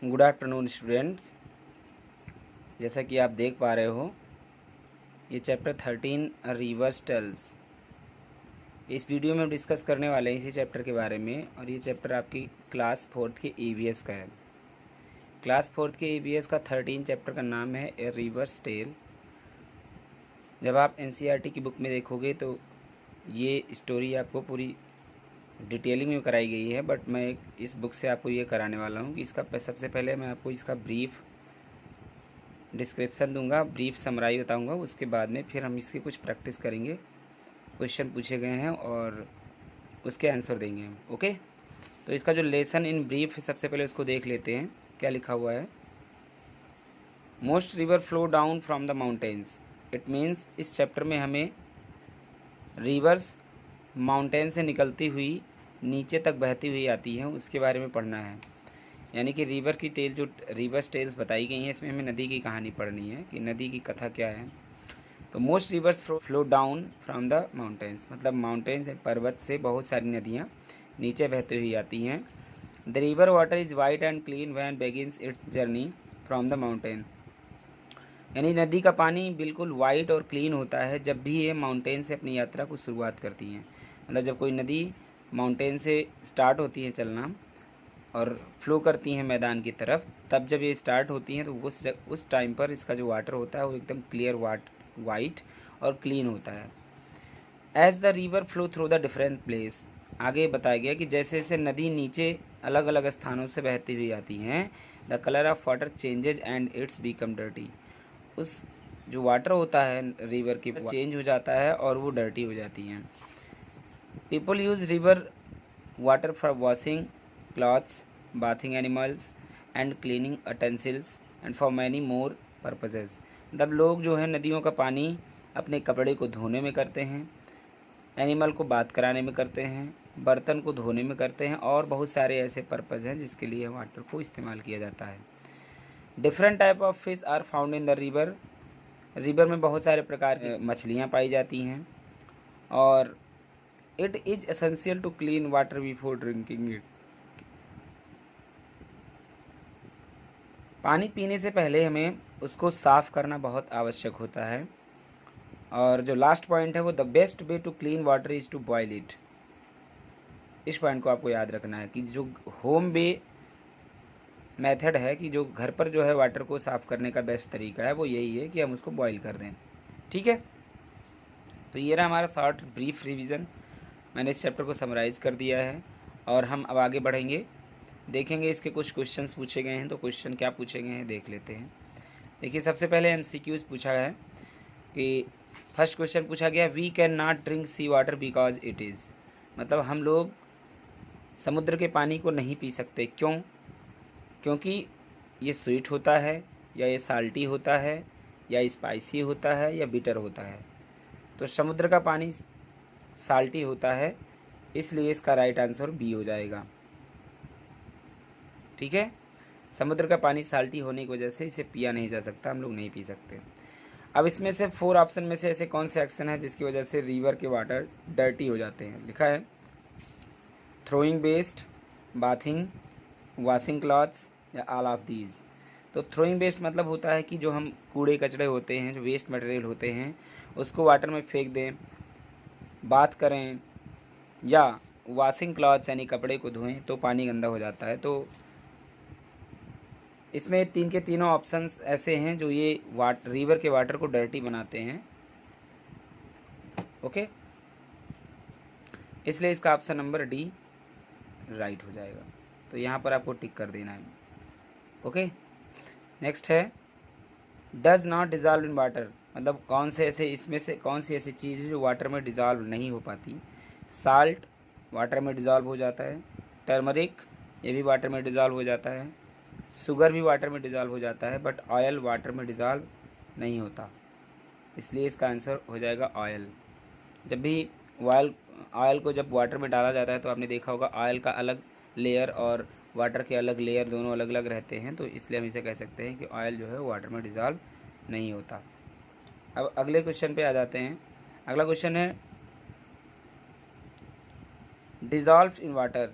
Good afternoon students. जैसा कि आप देख पा रहे हो, ये चैप्टर 13 रिवर्स टेल्स। इस वीडियो में हम डिस्कस करने वाले हैं इसी चैप्टर के बारे में, और ये चैप्टर आपकी क्लास 4th के EVS का है। क्लास 4th के EVS का 13 चैप्टर का नाम है ए रिवर्स टेल। जब आप NCERT की बुक में देखोगे तो ये स्टोरी आपको पूरी डिटेलिंग में कराई गई है, बट मैं इस बुक से आपको ये कराने वाला हूँ कि इसका सबसे पहले मैं आपको इसका ब्रीफ डिस्क्रिप्शन दूंगा, ब्रीफ समराई बताऊंगा। उसके बाद में फिर हम इसकी कुछ प्रैक्टिस करेंगे, क्वेश्चन पूछे गए हैं और उसके आंसर देंगे हम। ओके, तो इसका जो लेसन इन ब्रीफ है, सबसे पहले उसको देख लेते हैं क्या लिखा हुआ है। Most river flow down from the mountains. It means इस चैप्टर में हमें रिवर्स माउंटेन से निकलती हुई नीचे तक बहती हुई आती है, उसके बारे में पढ़ना है। यानी कि रिवर की टेल, जो रिवर्स टेल्स बताई गई हैं, इसमें हमें नदी की कहानी पढ़नी है कि नदी की कथा क्या है। तो most reverse flow down from the mountains, मतलब माउंटेन्स पर्वत से बहुत सारी नदियाँ नीचे बहती हुई आती हैं। The river water is white and clean when begins it's journey from the mountain. यानी नदी का पानी बिल्कुल वाइट और क्लीन होता है जब भी ये माउंटेन से अपनी यात्रा को शुरुआत करती हैं। मतलब जब कोई नदी माउंटेन से स्टार्ट होती है चलना और फ्लो करती हैं मैदान की तरफ, तब जब ये स्टार्ट होती हैं तो उस टाइम पर इसका जो वाटर होता है वो एकदम क्लियर वाइट और क्लीन होता है। As the river flow through the different place, आगे बताया गया कि जैसे जैसे नदी नीचे अलग अलग स्थानों से बहती हुई आती हैं, the colour of water changes and it's become dirty. उस जो वाटर होता है रिवर की चेंज हो जाता है और वो डर्टी हो जाती हैं। People use river water for washing clothes, bathing animals and cleaning utensils and for many more purposes। मतलब लोग जो है नदियों का पानी अपने कपड़े को धोने में करते हैं, एनिमल को बात कराने में करते हैं, बर्तन को धोने में करते हैं, और बहुत सारे ऐसे पर्पज़ हैं जिसके लिए वाटर को इस्तेमाल किया जाता है। Different type of fish are found in the river. River में बहुत सारे प्रकार की मछलियाँ पाई जाती हैं, और it is essential to clean water before drinking it. पानी पीने से पहले हमें उसको साफ़ करना बहुत आवश्यक होता है। और जो लास्ट पॉइंट है वो the best way to clean water is to boil it. इस पॉइंट को आपको याद रखना है कि जो होम वे मेथड है, कि जो घर पर जो है वाटर को साफ़ करने का बेस्ट तरीका है, वो यही है कि हम उसको बॉयल कर दें। ठीक है, तो ये रहा हमारा शॉर्ट ब्रीफ रिविज़न। मैंने इस चैप्टर को समराइज़ कर दिया है और हम अब आगे बढ़ेंगे, देखेंगे इसके कुछ क्वेश्चंस पूछे गए हैं। तो क्वेश्चन क्या पूछे गए हैं देख लेते हैं। देखिए, सबसे पहले MCQs पूछा है कि फर्स्ट क्वेश्चन पूछा गया, we can not drink sea water because it is. मतलब हम लोग समुद्र के पानी को नहीं पी सकते, क्यों? क्योंकि ये स्वीट होता है, या ये साल्टी होता है, या स्पाइसी होता है, या बिटर होता है। तो समुद्र का पानी साल्टी होता है, इसलिए इसका राइट आंसर बी हो जाएगा। ठीक है, समुद्र का पानी साल्टी होने की वजह से इसे पिया नहीं जा सकता, हम लोग नहीं पी सकते। अब इसमें से 4 ऑप्शन में से ऐसे कौन से एक्शन है जिसकी वजह से रिवर के वाटर डर्टी हो जाते हैं? लिखा है throwing waste, bathing, washing clothes, या ऑल ऑफ दीज। तो थ्रोइंग वेस्ट मतलब होता है कि जो हम कूड़े कचड़े होते हैं, जो वेस्ट मटेरियल होते हैं, उसको वाटर में फेंक दें, बात करें, या वॉशिंग क्लॉथ्स यानी कपड़े को धोएं तो पानी गंदा हो जाता है। तो इसमें 3 के तीनों ऑप्शंस ऐसे हैं जो ये रिवर के वाटर को डर्टी बनाते हैं। ओके, इसलिए इसका ऑप्शन नंबर डी राइट हो जाएगा। तो यहाँ पर आपको टिक कर देना है। ओके, नेक्स्ट है does not dissolve in water. मतलब कौन से ऐसे, इसमें से कौन सी ऐसी चीज़ है जो वाटर में डिज़ॉल्व नहीं हो पाती? साल्ट वाटर में डिज़ॉल्व हो जाता है, टर्मरिक ये भी वाटर में डिज़ॉल्व हो जाता है, शुगर भी वाटर में डिज़ॉल्व हो जाता है, बट ऑयल वाटर में डिज़ॉल्व नहीं होता, इसलिए इसका आंसर हो जाएगा ऑयल। जब भी ऑयल को जब वाटर में डाला जाता है तो आपने देखा होगा ऑयल का अलग लेयर और वाटर के अलग लेयर दोनों अलग अलग रहते हैं, तो इसलिए हम इसे कह सकते हैं कि ऑयल जो है वाटर में डिज़ॉल्व नहीं होता। अब अगले क्वेश्चन पे आ जाते हैं। अगला क्वेश्चन है डिज़ॉल्व इन वाटर।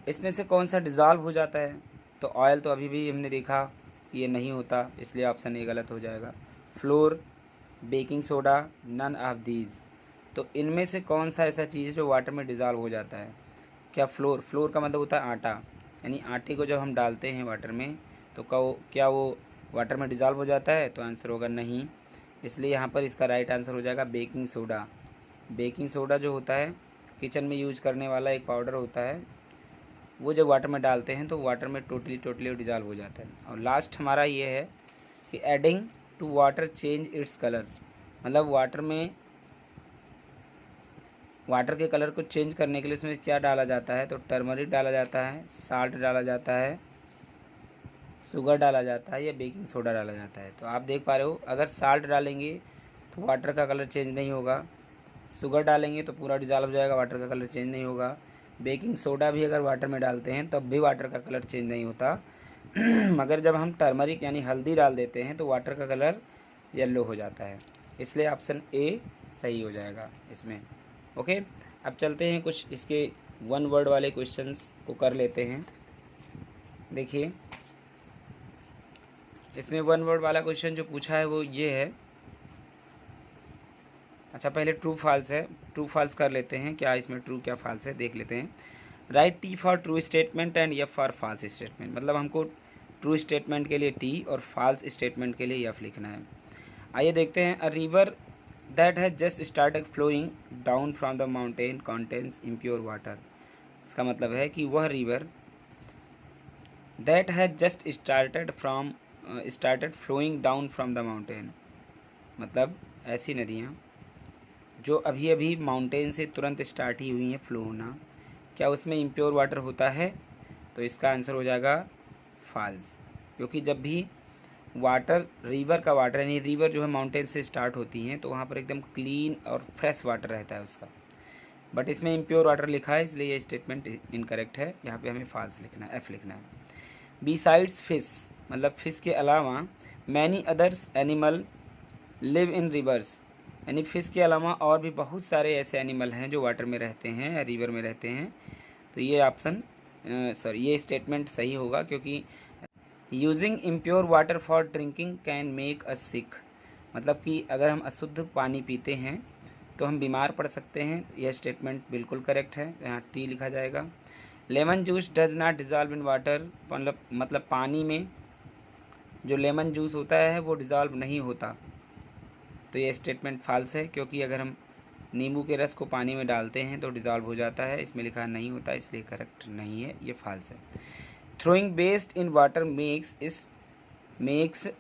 इसमें से कौन सा डिज़ॉल्व हो जाता है? तो ऑयल तो अभी भी हमने देखा ये नहीं होता, इसलिए ऑप्शन ए गलत हो जाएगा। Flour, baking soda, none of these. तो इनमें से कौन सा ऐसा चीज़ है जो वाटर में डिज़ोल्व हो जाता है? क्या फ्लोर? फ्लोर का मतलब होता है आटा, यानी आटे को जब हम डालते हैं वाटर में तो क्या वो वाटर में डिज़ोल्व हो जाता है? तो आंसर होगा नहीं। इसलिए यहाँ पर इसका राइट आंसर हो जाएगा बेकिंग सोडा। बेकिंग सोडा जो होता है किचन में यूज करने वाला एक पाउडर होता है, वो जब वाटर में डालते हैं तो वाटर में टोटली डिज़ोल्व हो जाता है। और लास्ट हमारा ये है कि adding to water change its colour, मतलब वाटर के कलर को चेंज करने के लिए इसमें क्या डाला जाता है? तो टर्मरिक डाला जाता है, साल्ट डाला जाता है, शुगर डाला जाता है या बेकिंग सोडा डाला जाता है। तो आप देख पा रहे हो, अगर साल्ट डालेंगे तो वाटर का कलर चेंज नहीं होगा, शुगर डालेंगे तो पूरा डिज़ोल्व हो जाएगा, वाटर का कलर चेंज नहीं होगा। बेकिंग सोडा भी अगर वाटर में डालते हैं तब भी वाटर का कलर चेंज नहीं होता मगर जब हम टर्मरिक यानी हल्दी डाल देते हैं तो वाटर का कलर येलो हो जाता है। इसलिए ऑप्शन ए सही हो जाएगा इसमें। ओके, अब चलते हैं कुछ इसके वन वर्ड वाले क्वेश्चंस को कर लेते हैं। देखिए इसमें वन वर्ड वाला क्वेश्चन जो पूछा है वो ये है। अच्छा, पहले ट्रू फॉल्स है, ट्रू फॉल्स कर लेते हैं, क्या इसमें ट्रू क्या फॉल्स है देख लेते हैं। Write T for true statement and F for false statement, मतलब हमको ट्रू स्टेटमेंट के लिए टी और फॉल्स स्टेटमेंट के लिए एफ लिखना है। आइए देखते हैं। A river that has just started flowing down from the mountain contains impure water. इसका मतलब है कि वह river that has just started flowing down from the mountain, मतलब ऐसी नदियाँ जो अभी अभी माउंटेन से तुरंत स्टार्ट ही हुई हैं फ्लो होना, क्या उसमें इम्प्योर वाटर होता है? तो इसका आंसर हो जाएगा फॉल्स, क्योंकि जब भी वाटर रिवर का वाटर यानी रिवर जो है माउंटेन से स्टार्ट होती हैं तो वहाँ पर एकदम क्लीन और फ्रेश वाटर रहता है उसका, बट इसमें इम्प्योर वाटर लिखा है, इसलिए ये स्टेटमेंट इनकरेक्ट है। यहाँ पे हमें फॉल्स लिखना है, एफ लिखना है। बिसाइड्स फिश, मतलब फिश के अलावा many others animal live in reverse, यानी फिश के अलावा और भी बहुत सारे ऐसे एनिमल हैं जो वाटर में रहते हैं या रिवर में रहते हैं। तो ये ऑप्शन ये स्टेटमेंट सही होगा, क्योंकि using impure water for drinking can make us sick, मतलब कि अगर हम अशुद्ध पानी पीते हैं तो हम बीमार पड़ सकते हैं। यह स्टेटमेंट बिल्कुल करेक्ट है, यहाँ टी लिखा जाएगा। Lemon juice does not dissolve in water, मतलब पानी में जो लेमन जूस होता है वो डिज़ोल्व नहीं होता। तो ये स्टेटमेंट फॉल्स है, क्योंकि अगर हम नींबू के रस को पानी में डालते हैं तो डिज़ोल्व हो जाता है, इसमें लिखा नहीं होता, इसलिए करेक्ट नहीं है, ये फॉल्स है। Throwing waste in water makes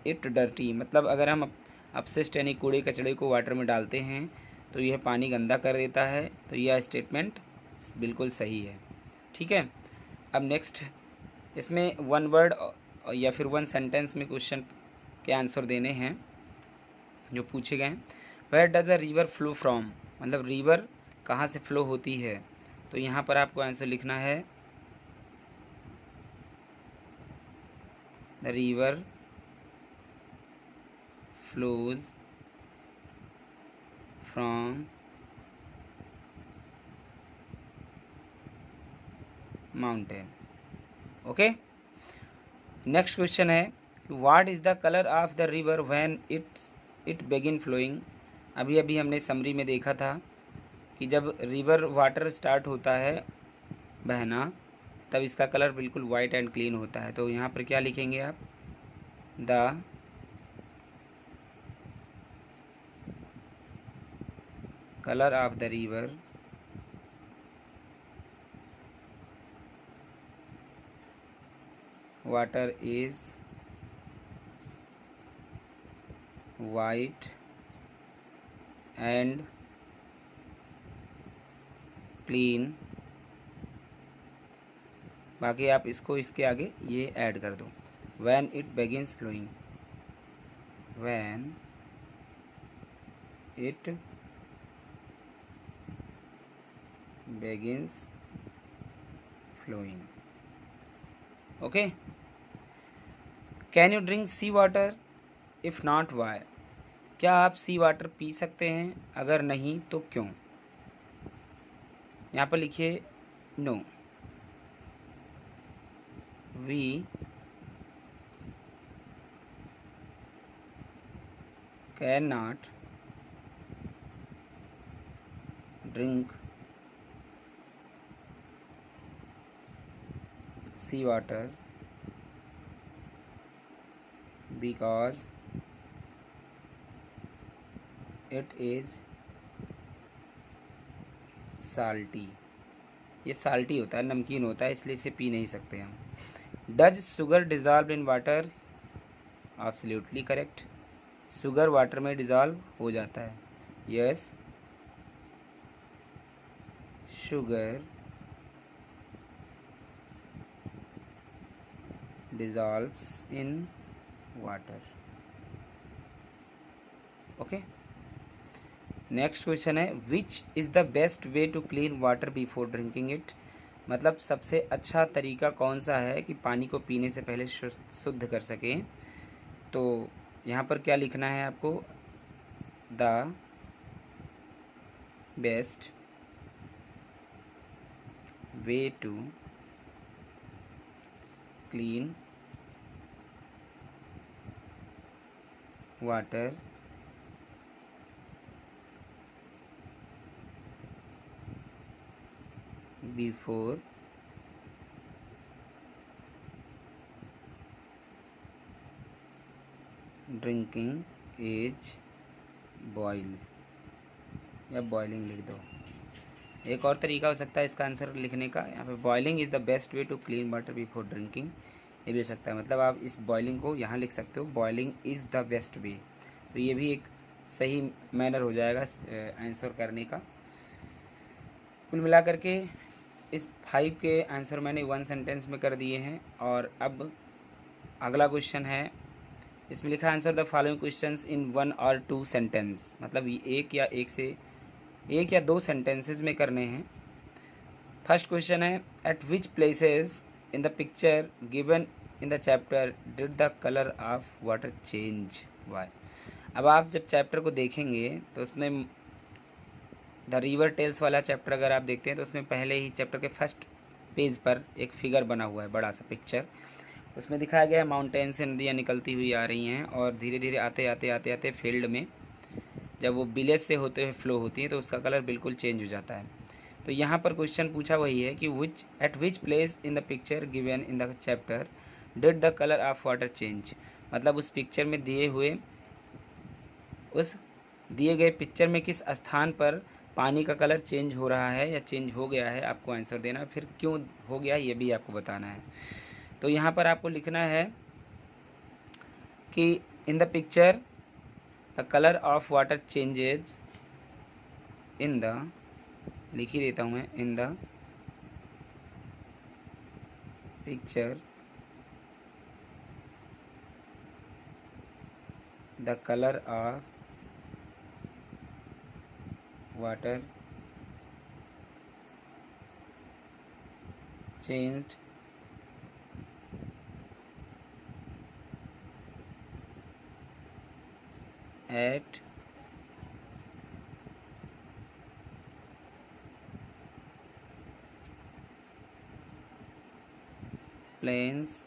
it dirty, मतलब अगर हम अपशिष्ट यानी कूड़े कचड़े को वाटर में डालते हैं तो यह पानी गंदा कर देता है। तो यह स्टेटमेंट बिल्कुल सही है। ठीक है, अब नेक्स्ट इसमें वन वर्ड या फिर वन सेंटेंस में क्वेश्चन के आंसर देने हैं जो पूछे गए हैं। Where does a river flow from, मतलब रिवर कहाँ से फ्लो होती है? तो यहाँ पर आपको आंसर लिखना है the river flows from mountain. Okay, next question है what is the colour of the river when it begin flowing. अभी अभी हमने समरी में देखा था कि जब रिवर वाटर स्टार्ट होता है बहना तब इसका कलर बिल्कुल वाइट एंड क्लीन होता है। तो यहाँ पर क्या लिखेंगे आप? The colour of the river water is white and clean. बाकी आप इसको इसके आगे ये ऐड कर दो, when it begins flowing, when it begins flowing. Okay, can you drink sea water, if not why, क्या आप सी वाटर पी सकते हैं? अगर नहीं तो क्यों? यहाँ पर लिखिए no we can not drink sea water because it is salty. ये साल्टी होता है, नमकीन होता है, इसलिए इसे पी नहीं सकते हम। Does sugar dissolve in water? Absolutely correct, sugar water में डिज़ॉल्व हो जाता है। Yes, sugar dissolves in water। Okay, next question है which is the best way to clean water before drinking it? मतलब सबसे अच्छा तरीका कौन सा है कि पानी को पीने से पहले शुद्ध कर सकें। तो यहाँ पर क्या लिखना है आपको, the best way to clean water before drinking is boil, या बॉइलिंग लिख दो। एक और तरीका हो सकता है इसका आंसर लिखने का, यहाँ पे boiling is the best way to clean water before drinking, ये भी हो सकता है। मतलब आप इस बॉइलिंग को यहाँ लिख सकते हो, बॉइलिंग इज़ द बेस्ट वे, तो ये भी एक सही मैनर हो जाएगा आंसर करने का। कुल मिला करके इस 5 के आंसर मैंने 1 सेंटेंस में कर दिए हैं। और अब अगला क्वेश्चन है, इसमें लिखा answer the following questions in 1 और 2 सेंटेंस। मतलब ये एक या दो सेंटेंसेस में करने हैं। फर्स्ट क्वेश्चन है at which places in the picture given in the chapter did the colour of water change why? अब आप जब चैप्टर को देखेंगे तो उसमें द रिवर टेल्स वाला चैप्टर अगर आप देखते हैं तो उसमें पहले ही चैप्टर के फर्स्ट पेज पर एक फिगर बना हुआ है, बड़ा सा पिक्चर। उसमें दिखाया गया है माउंटेन से नदियाँ निकलती हुई आ रही हैं और धीरे धीरे आते आते आते आते फील्ड में जब वो विलेज से होते हुए फ्लो होती है तो उसका कलर बिल्कुल चेंज हो जाता है। तो यहाँ पर क्वेश्चन पूछा वही है कि eight which place in the picture given in the chapter did the colour of water change? मतलब उस पिक्चर में उस दिए गए पिक्चर में किस स्थान पर पानी का कलर चेंज हो रहा है या चेंज हो गया है, आपको आंसर देना है। फिर क्यों हो गया ये भी आपको बताना है। तो यहाँ पर आपको लिखना है कि इन the picture the colour of water changes in the, लिख ही देता हूँ मैं, इन the picture the colour of water changed at plains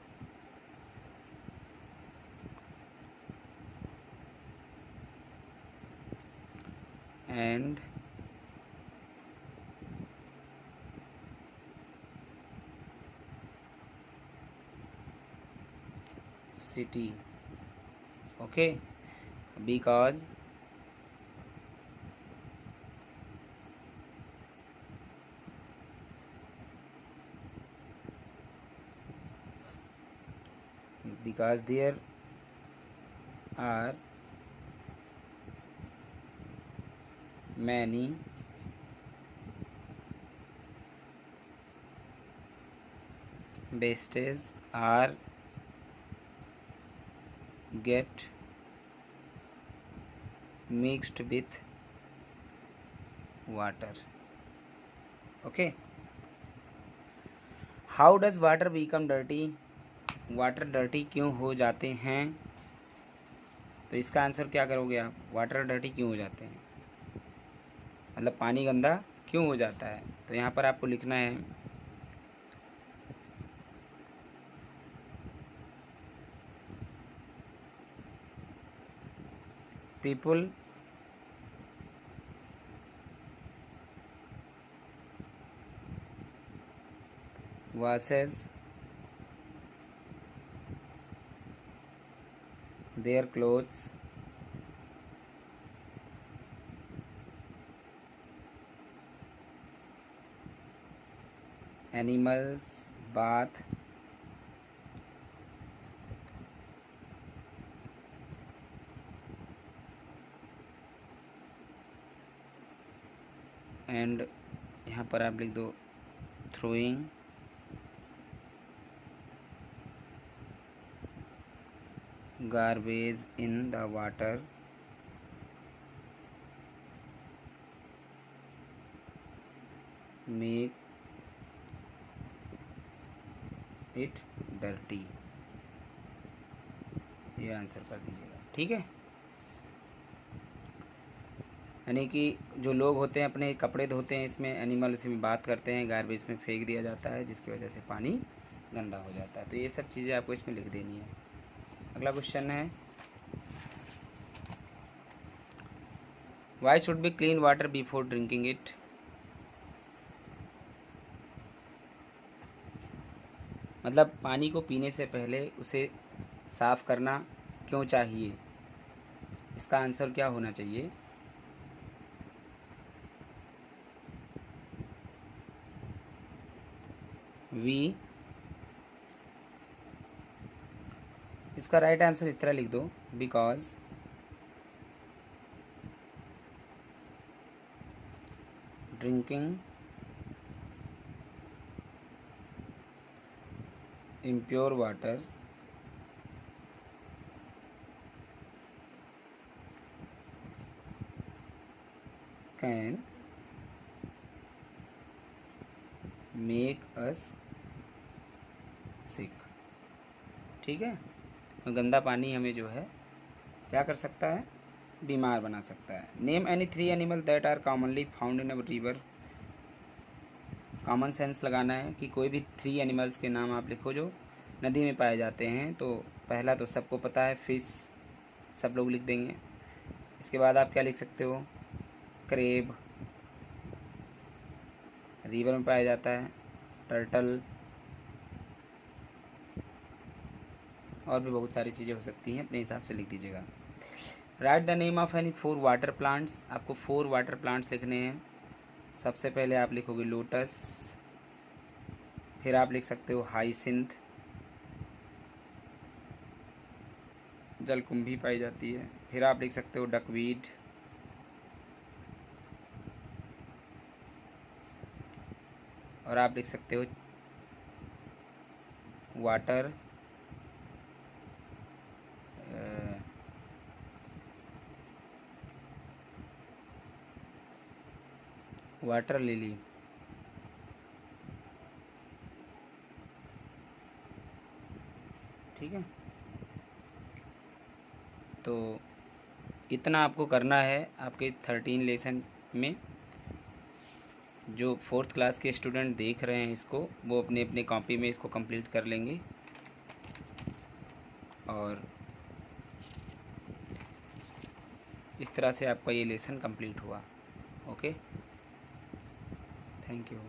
and city। okay, because there are many wastes are get mixed with water। okay, how does water become dirty? Water dirty क्यों हो जाते हैं? तो इसका आंसर क्या करोगे आप, water dirty क्यों हो जाते हैं, मतलब पानी गंदा क्यों हो जाता है। तो यहाँ पर आपको लिखना है people washes their clothes animals bath and यहाँ पर आप लिख दो throwing garbage in the water make it dirty। ये आंसर कर दीजिएगा, ठीक है। यानी कि जो लोग होते हैं अपने कपड़े धोते हैं, इसमें एनिमल इसमें बात करते हैं, गार्बेज में फेंक दिया जाता है जिसकी वजह से पानी गंदा हो जाता है। तो ये सब चीज़ें आपको इसमें लिख देनी है। अगला क्वेश्चन है, why should be clean water before drinking it. मतलब पानी को पीने से पहले उसे साफ़ करना क्यों चाहिए, इसका आंसर क्या होना चाहिए। वी, इसका राइट आंसर इस तरह लिख दो, because drinking impure water can make us sick। ठीक है, तो गंदा पानी हमें जो है क्या कर सकता है, बीमार बना सकता है। Name any 3 animal that are commonly found in a river. Common sense लगाना है कि कोई भी 3 एनिमल्स के नाम आप लिखो जो नदी में पाए जाते हैं। तो पहला तो सबको पता है, फिश, सब लोग लिख देंगे। इसके बाद आप क्या लिख सकते हो, क्रेब, रिवर में पाया जाता है, टर्टल, और भी बहुत सारी चीज़ें हो सकती हैं, अपने हिसाब से लिख दीजिएगा। Right the name of any 4 water plants. आपको 4 वाटर प्लांट्स लिखने हैं। सबसे पहले आप लिखोगे लोटस, फिर आप लिख सकते हो हाइसिंथ, जलकुंभी पाई जाती है, फिर आप लिख सकते हो डकवीड, और आप लिख सकते हो वाटर वाटर लिली। ठीक है, तो इतना आपको करना है आपके 13 लेसन में। जो 4th क्लास के स्टूडेंट देख रहे हैं इसको, वो अपने अपने कॉपी में इसको कंप्लीट कर लेंगे। और इस तरह से आपका ये लेसन कंप्लीट हुआ। Okay, thank you.